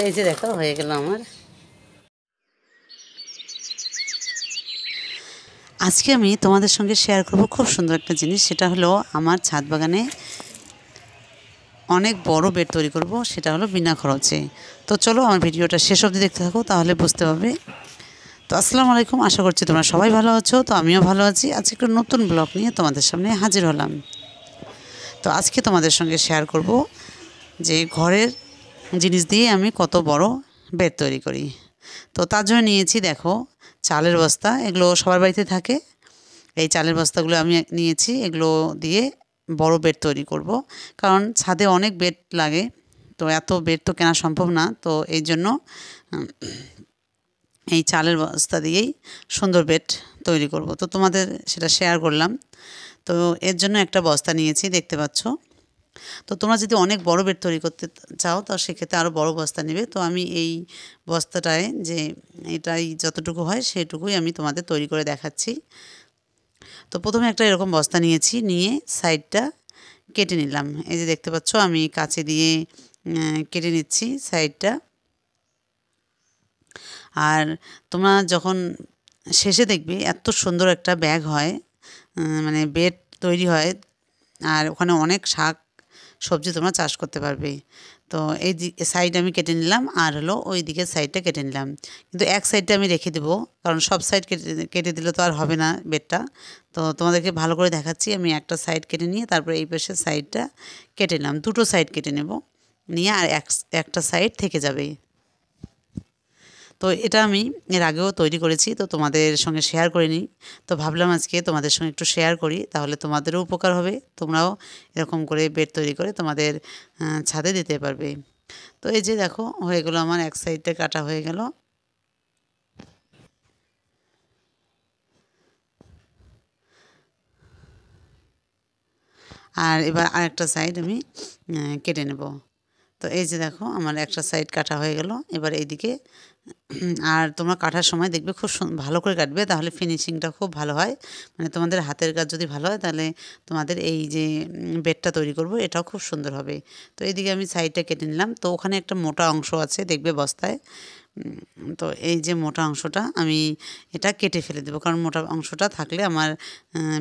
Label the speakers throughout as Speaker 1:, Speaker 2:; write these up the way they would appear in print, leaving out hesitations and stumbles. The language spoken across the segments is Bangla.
Speaker 1: এই যে দেখো হয়ে গেল আমার। আজকে আমি তোমাদের সঙ্গে শেয়ার করব খুব সুন্দর একটা জিনিস, সেটা হলো আমার ছাদ বাগানে অনেক বড় বেড তৈরি করব, সেটা হলো বিনা খরচে। তো চলো আমার ভিডিওটা শেষ অবধি দেখতে থাকো, তাহলে বুঝতে পারবে। তো আসসালামু আলাইকুম, আশা করছি তোমরা সবাই ভালো আছো। তো আমিও ভালো আছি। আজকে একটা নতুন ব্লগ নিয়ে তোমাদের সামনে হাজির হলাম। তো আজকে তোমাদের সঙ্গে শেয়ার করব যে ঘরের জিনিস দিয়ে আমি কত বড় বেড তৈরি করি। তো তার জন্য নিয়েছি দেখো চালের বস্তা, এগুলো সবার বাড়িতে থাকে। এই চালের বস্তাগুলো আমি নিয়েছি, এগুলো দিয়ে বড় বেড তৈরি করব। কারণ ছাদে অনেক বেড লাগে, তো এত বেড তো কেনা সম্ভব না। তো এই জন্য এই চালের বস্তা দিয়েই সুন্দর বেড তৈরি করব। তো তোমাদের সেটা শেয়ার করলাম। তো এর জন্য একটা বস্তা নিয়েছি, দেখতে পাচ্ছ। তো তোমরা যদি অনেক বড় বেড তৈরি করতে চাও, তো সেক্ষেত্রে আরও বড় বস্তা নেবে। তো আমি এই বস্তাটায় যে এটাই যতটুকু হয় সেটুকুই আমি তোমাদের তৈরি করে দেখাচ্ছি। তো প্রথমে একটা এরকম বস্তা নিয়েছি, নিয়ে সাইডটা কেটে নিলাম। এই যে দেখতে পাচ্ছ আমি কাঁচি দিয়ে কেটে নিচ্ছি সাইডটা। আর তোমরা যখন শেষে দেখবে এত সুন্দর একটা ব্যাগ হয়, মানে বেড তৈরি হয়। আর ওখানে অনেক শাক সবজি তোমরা চাষ করতে পারবে। তো এই সাইড আমি কেটে নিলাম, আর হলো ওই দিকের সাইডটা কেটে নিলাম। কিন্তু এক সাইডটা আমি রেখে দেবো, কারণ সব সাইড কেটে কেটে দিলে তো আর হবে না বেডটা। তো তোমাদেরকে ভালো করে দেখাচ্ছি, আমি একটা সাইড কেটে নিয়ে তারপরে এই পাশের সাইডটা কেটে নিলাম। দুটো সাইড কেটে নেব, নিয়ে আর একটা সাইড থেকে যাবে। তো এটা আমি এর আগেও তৈরি করেছি, তো তোমাদের সঙ্গে শেয়ার করে নিই। তো ভাবলাম আজকে তোমাদের সঙ্গে একটু শেয়ার করি, তাহলে তোমাদেরও উপকার হবে। তোমরাও এরকম করে বেড তৈরি করে তোমাদের ছাদে দিতে পারবে। তো এই যে দেখো হয়ে গেলো, আমার এক সাইডটা কাটা হয়ে গেল। আর এবার আরেকটা সাইড আমি কেটে নেব। তো এই যে দেখো আমার একটা সাইড কাটা হয়ে গেল। এবার এইদিকে আর তোমরা কাটার সময় দেখবে খুব ভালো করে কাটবে, তাহলে ফিনিশিংটা খুব ভালো হয়। মানে তোমাদের হাতের কাজ যদি ভালো হয়, তাহলে তোমাদের এই যে বেডটা তৈরি করব এটাও খুব সুন্দর হবে। তো এইদিকে আমি সাইডটা কেটে নিলাম। তো ওখানে একটা মোটা অংশ আছে দেখবে বস্তায়। তো এই যে মোটা অংশটা আমি এটা কেটে ফেলে দেবো, কারণ মোটা অংশটা থাকলে আমার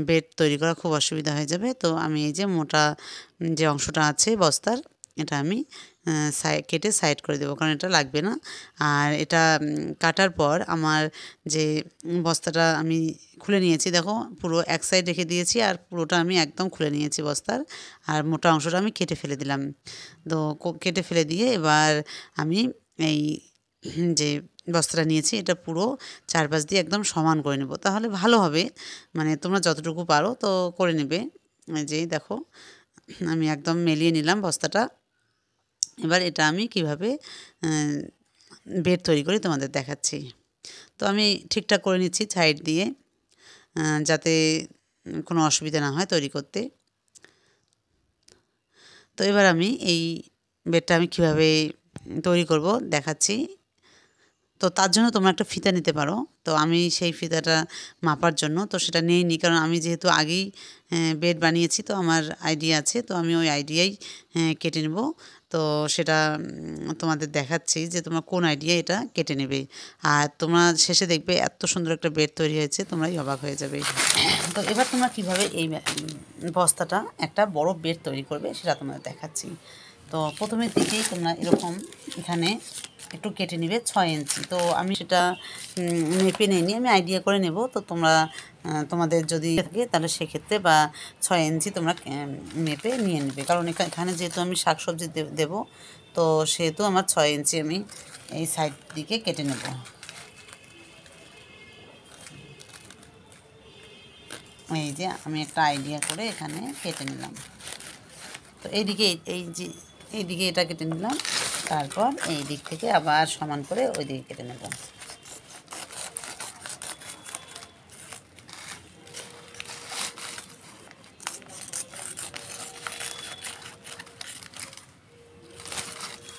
Speaker 1: বেড তৈরি করা খুব অসুবিধা হয়ে যাবে। তো আমি এই যে মোটা যে অংশটা আছে বস্তার, এটা আমি কেটে সাইড করে দেবো, কারণ এটা লাগবে না। আর এটা কাটার পর আমার যে বস্তাটা আমি খুলে নিয়েছি, দেখো পুরো এক সাইড রেখে দিয়েছি, আর পুরোটা আমি একদম খুলে নিয়েছি বস্তার। আর মোটা অংশটা আমি কেটে ফেলে দিলাম। তো কেটে ফেলে দিয়ে এবার আমি এই যে বস্তাটা নিয়েছি এটা পুরো চারপাশ দিয়ে একদম সমান করে নেব, তাহলে ভালো হবে। মানে তোমরা যতটুকু পারো তো করে নেবে। এই যে দেখো আমি একদম মেলিয়ে নিলাম বস্তাটা। এবার এটা আমি কিভাবে বেড তৈরি করি তোমাদের দেখাচ্ছি। তো আমি ঠিকঠাক করে নিচ্ছি সাইড দিয়ে, যাতে কোনো অসুবিধা না হয় তৈরি করতে। তো এবার আমি এই বেডটা আমি কীভাবে তৈরি করব দেখাচ্ছি। তো তার জন্য তোমরা একটা ফিতা নিতে পারো। তো আমি সেই ফিতাটা মাপার জন্য তো সেটা নিইনি, কারণ আমি যেহেতু আগেই বেড বানিয়েছি, তো আমার আইডিয়া আছে। তো আমি ওই আইডিয়াই কেটে নেব। তো সেটা তোমাদের দেখাচ্ছি যে তোমরা কোন আইডিয়া এটা কেটে নেবে। আর তোমরা শেষে দেখবে এত সুন্দর একটা বেড তৈরি হয়েছে, তোমরাই অবাক হয়ে যাবে। তো এবার তোমরা কীভাবে এই বস্তাটা একটা বড় বেড তৈরি করবে সেটা তোমাদের দেখাচ্ছি। তো প্রথমের দিকেই তোমরা এরকম এখানে একটু কেটে নেবে 6 ইঞ্চি। তো আমি সেটা মেপে নিইনি, আমি আইডিয়া করে নেব। তো তোমরা তোমাদের যদি থাকে তাহলে সেক্ষেত্রে বা 6 ইঞ্চি তোমরা মেপে নিয়ে নেবে, কারণ এখানে যেহেতু আমি শাকসবজি দেবো, তো সেহেতু আমার 6 ইঞ্চি আমি এই সাইড দিকে কেটে নেব। এই যে আমি একটা আইডিয়া করে এখানে কেটে নিলাম। তো এইদিকে এইদিকে এটা কেটে নিলাম, তারপর এই দিক থেকে আবার সমান করে ওই দিকে কেটে নেব।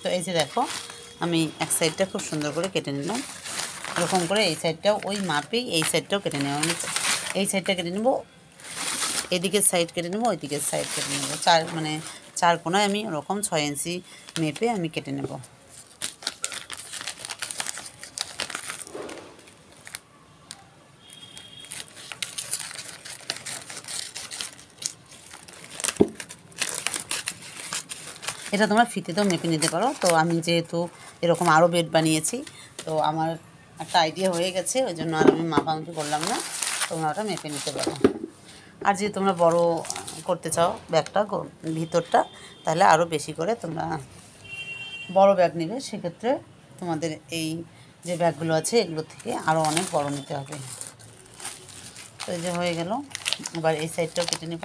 Speaker 1: তো এই যে দেখো আমি এক সাইডটা খুব সুন্দর করে কেটে নিলাম। এরকম করে এই সাইডটাও ওই মাপেই এই সাইডটাও কেটে নেব। আমি এই সাইডটা কেটে নেব, এদিকের সাইড কেটে নেব, ওই দিকের সাইড কেটে নেব। চার কোণায় আমি ওরকম 6 ইঞ্চি মেপে আমি কেটে নেব। এটা তোমরা ফিতেতেও মেপে নিতে পারো। তো আমি যেহেতু এরকম আরও বেড বানিয়েছি, তো আমার একটা আইডিয়া হয়ে গেছে, ওই জন্য আর আমি মাপামাপি করলাম না, তোমরা ওটা মেপে নিতে পারো। আর যদি তোমরা বড় করতে চাও ব্যাগটা ভিতরটা, তাহলে আরও বেশি করে তোমরা বড় ব্যাগ নেবে, সেক্ষেত্রে তোমাদের এই যে ব্যাগগুলো আছে এগুলো থেকে আরও অনেক বড় নিতে হবে। তো এই যে হয়ে গেল, এবার এই সাইডটাও কেটে নেব।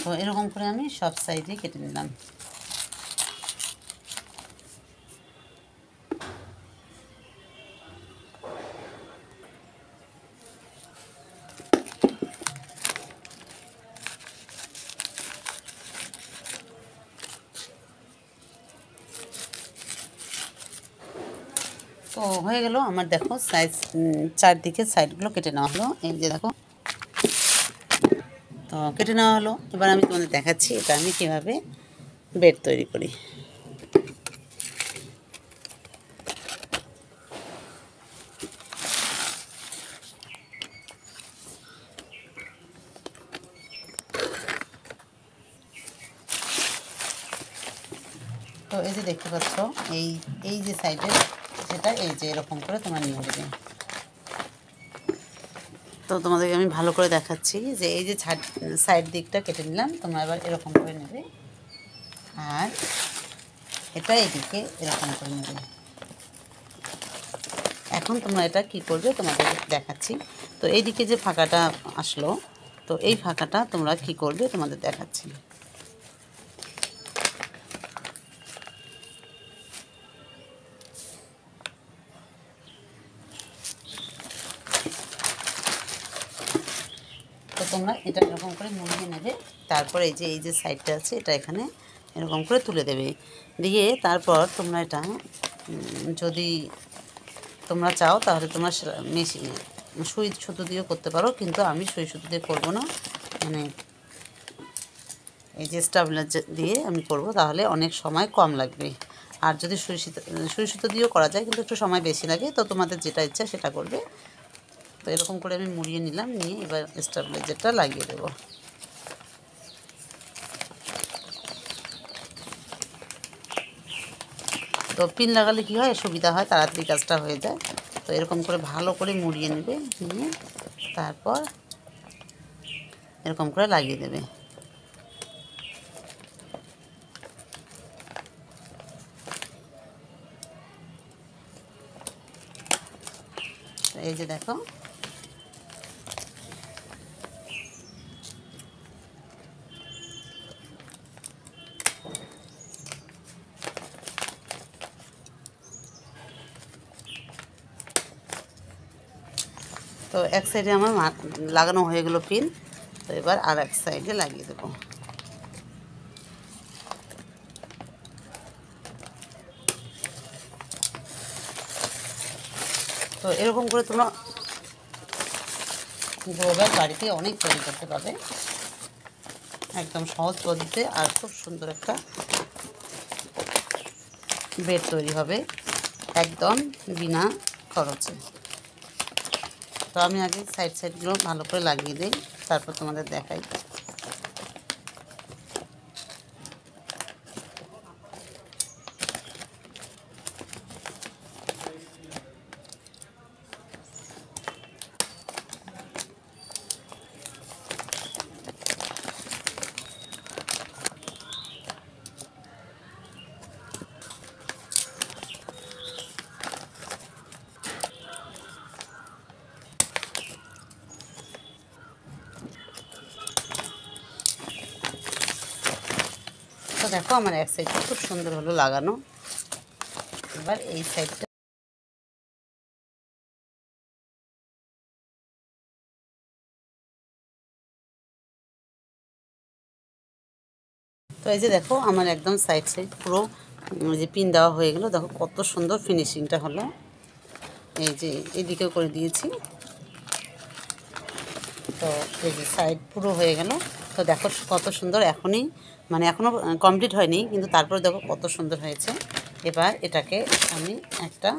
Speaker 1: তো এরকম করে আমি সব সাইডে কেটে নিলাম। তো হয়ে গেল আমার, দেখো সাইজ চারদিকে সাইডগুলো কেটে নেওয়া হলো। এই যে দেখো, তো কেটে নেওয়া হলো। এবার আমি তোমাদের দেখাচ্ছি এটা আমি কীভাবে বেড তৈরি করি। তো এই যে দেখতে পাচ্ছ, এই যে সাইডে সেটা এই যে এরকম করে তোমরা নিয়ে নেবে। তো তোমাদেরকে আমি ভালো করে দেখাচ্ছি যে এই যে সাইড দিকটা কেটে নিলাম, তোমরা এবার এরকম করে নেবে, আর এটা এদিকে এরকম করে নেবে। এখন তোমরা এটা কি করবে তোমাদের দেখাচ্ছি। তো এইদিকে যে ফাঁকাটা আসলো, তো এই ফাঁকাটা তোমরা কি করবে তোমাদের দেখাচ্ছি। তো তোমরা এটা এরকম করে মুড়িয়ে নেবে, তারপর এই যে সাইডটা আছে এটা এখানে এরকম করে তুলে দেবে, দিয়ে তারপর তোমরা এটা যদি তোমরা চাও তাহলে তোমরা মেশিন সুই সুতো দিয়েও করতে পারো, কিন্তু আমি সুই সুতো দিয়ে করবো না, মানে এই যে স্টেবিলাইজার দিয়ে আমি করব, তাহলে অনেক সময় কম লাগবে। আর যদি সুই সুতো দিয়েও করা যায়, কিন্তু একটু সময় বেশি লাগে। তো তোমাদের যেটা ইচ্ছা সেটা করবে। তো এরকম করে আমি মুড়িয়ে নিলাম, নিয়ে এবার স্টেবিলাইজারটা লাগিয়ে দেবো। তো পিন লাগালে কী হয়, সুবিধা হয়, তাড়াতাড়ি কাজটা হয়ে যায়। তো এরকম করে ভালো করে মুড়িয়ে নেবে, নিয়ে তারপর এরকম করে লাগিয়ে দেবে। এই যে দেখো, তো এক সাইডে আমার লাগানো হয়ে গেল পিন। তো এবার আর এক সাইডে লাগিয়ে দেবো। তো এরকম করে তোমরা গ্রোব্যাগ বাড়িতে অনেক তৈরি করতে পারবে, একদম সহজ পদ্ধতিতে, আর খুব সুন্দর একটা বেড তৈরি হবে একদম বিনা খরচে। তো আমি আগে সাইডগুলো ভালো করে লাগিয়ে দিই, তারপর তোমাদের দেখাই। তো দেখো আমার এক সাইডটা খুব সুন্দর হলো লাগানো। এবার এই সাইডটা তো এই যে দেখো আমার একদম সাইড পুরো যে পিন দেওয়া হয়ে গেল। দেখো কত সুন্দর ফিনিশিংটা হলো। এই যে এদিকেও করে দিয়েছি, তো এই যে সাইড পুরো হয়ে গেল। তো দেখো কত সুন্দর, এখনই মানে এখনও কমপ্লিট হয়নি, কিন্তু তারপরে দেখো কত সুন্দর হয়েছে। এবার এটাকে আমি একটা,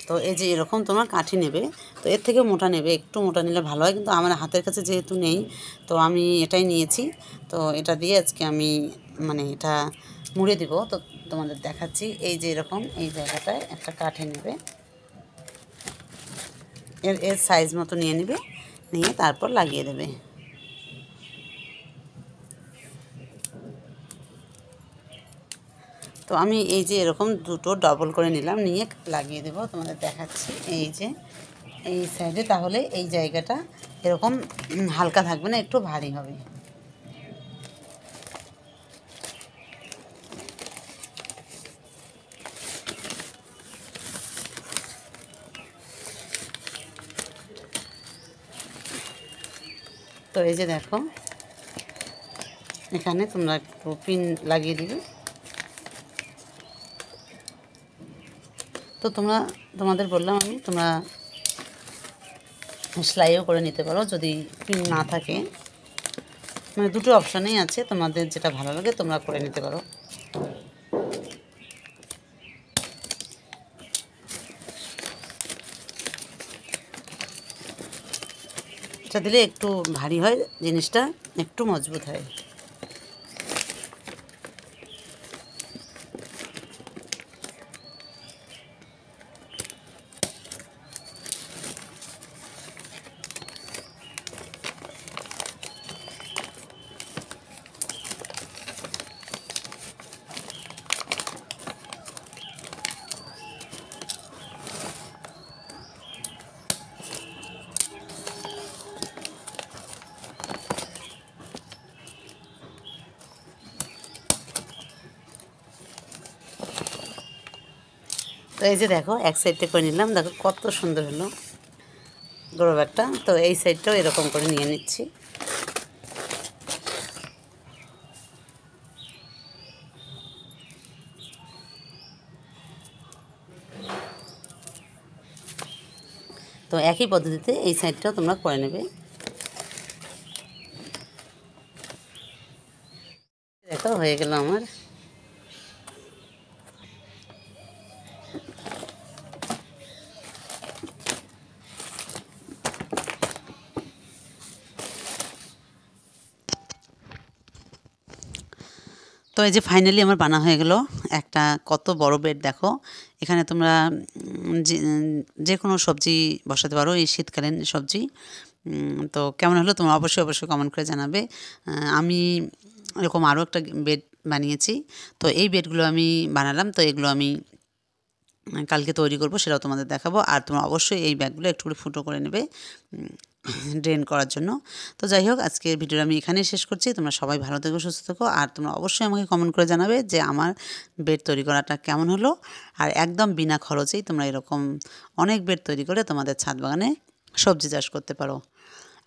Speaker 1: তো এই যে এরকম তোমার কাঠি নেবে, তো এর থেকে মোটা নেবে, একটু মোটা নিলে ভালো হয়, কিন্তু আমার হাতের কাছে যেহেতু নেই তো আমি এটাই নিয়েছি। তো এটা দিয়ে আজকে আমি মানে এটা মুড়ে দিব। তো তোমাদের দেখাচ্ছি, এই যে এরকম এই জায়গাটায় একটা কাঠি নেবে, এর সাইজ মতো নিয়ে নেবে, নিয়ে তারপর লাগিয়ে দেবে। তো আমি এই যে এরকম দুটো ডবল করে নিলাম, নিয়ে লাগিয়ে দেব। তোমাদের দেখাচ্ছি এই যে এই সাইডে, তাহলে এই জায়গাটা এরকম হালকা থাকবে না, একটু ভারী হবে। তো এই যে দেখো এখানে তোমরা একটু পিন লাগিয়ে দিবে। তো তোমাদের বললাম আমি, তোমরা সেলাইও করে নিতে পারো যদি পিন না থাকে, মানে দুটো অপশানেই আছে, তোমাদের যেটা ভালো লাগে তোমরা করে নিতে পারো। এটা দিলে একটু ভারী হয়, জিনিসটা একটু মজবুত হয়। তো এই যে দেখো এক সাইডটা করে নিলাম, দেখো কত সুন্দর হলো গ্রো ব্যাগটা। তো এই সাইডটাও এরকম করে নিয়ে নিচ্ছি। তো একই পদ্ধতিতে এই সাইডটাও তোমরা করে নেবে। দেখো হয়ে গেল আমার। তো এই যে ফাইনালি আমার বানা হয়ে গেল একটা কত বড় বেড। দেখো এখানে তোমরা যে কোনো সবজি বসাতে পারো, এই শীতকালীন সবজি। তো কেমন হলো তোমরা অবশ্যই কমেন্ট করে জানাবে। আমি এরকম আরও একটা বেড বানিয়েছি। তো এই বেডগুলো আমি বানালাম, তো এগুলো আমি কালকে তৈরি করব, সেটাও তোমাদের দেখাবো। আর তোমরা অবশ্যই এই ব্যাগগুলো একটু করে ফুটো করে নেবে ড্রেন করার জন্য। তো যাই হোক, আজকের ভিডিওটা আমি এখানেই শেষ করছি। তোমরা সবাই ভালো থেকো, সুস্থ থেকো, আর তোমরা অবশ্যই আমাকে কমেন্ট করে জানাবে যে আমার বেড তৈরি করাটা কেমন হলো। আর একদম বিনা খরচেই তোমরা এরকম অনেক বেড তৈরি করে তোমাদের ছাদ বাগানে সবজি চাষ করতে পারো।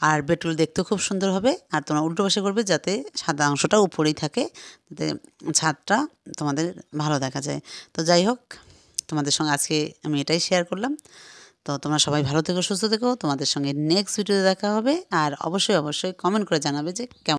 Speaker 1: আর বেডগুলো দেখতেও খুব সুন্দর হবে। আর তোমরা উল্টো পাশে করবে যাতে সাদা অংশটা উপরেই থাকে, যাতে ছাদটা তোমাদের ভালো দেখা যায়। তো যাই হোক, তোমাদের সঙ্গে আজকে আমি এটাই শেয়ার করলাম। তো তোমরা সবাই ভালো থেকো, সুস্থ থেকো। তোমাদের সঙ্গে নেক্সট ভিডিওতে দেখা হবে। আর অবশ্যই কমেন্ট করে জানাবে যে কেমন